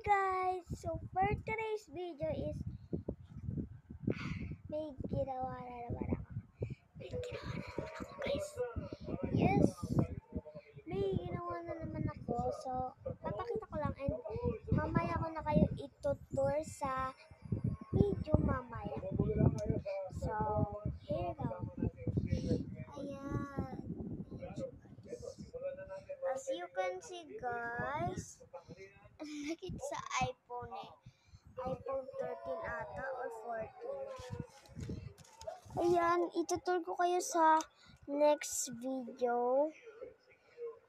guys! So for today's video is may ginawa na naman ako. Guys. Yes! May ginawa na naman ako. So, papakita ko lang and mamaya ko na kayo itutur sa video mamaya. So, here you go. Ayan. As you can see guys, nakit sa iPhone iPhone 13 ata or 14. Ayan, itutur ko kayo sa next video.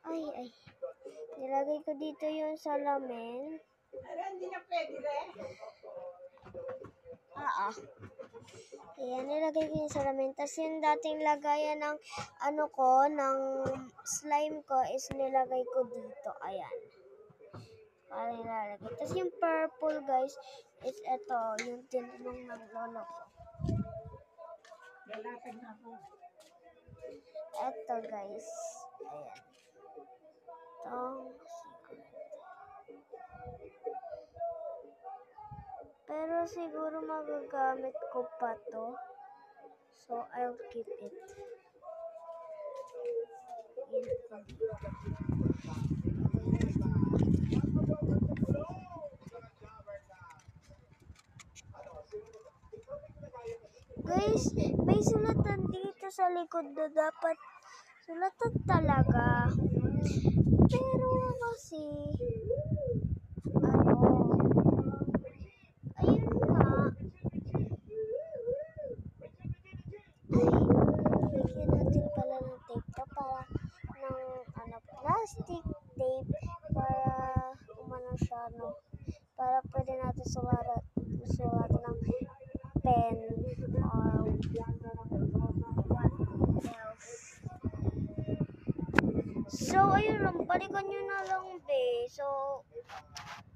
Ay. Nilagay ko dito yung salamin. Hindi na pwede rin. Ayan, nilagay ko yung salamin. Tapos yung dating lagayan ng ng slime ko is nilagay ko dito. Ayan. Para nilalagay. Tapos yung purple guys is ito, yung tinanong ng lolo ko. Lalapag na ako. Ito guys. Ayan. Itong secret. Pero siguro magagamit ko pa to. So, I'll keep it. Guys, may sulatan dito sa likod na dapat sulatan talaga. Pero kasi, ayun nga. Bigyan natin pala ng tape to para ng plastic tape para umano siya, para pwede natin sulatan ng pen or what else. So, ayun lang. Balikan nyo na lang, be. So,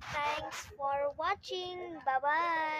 thanks for watching. Bye-bye.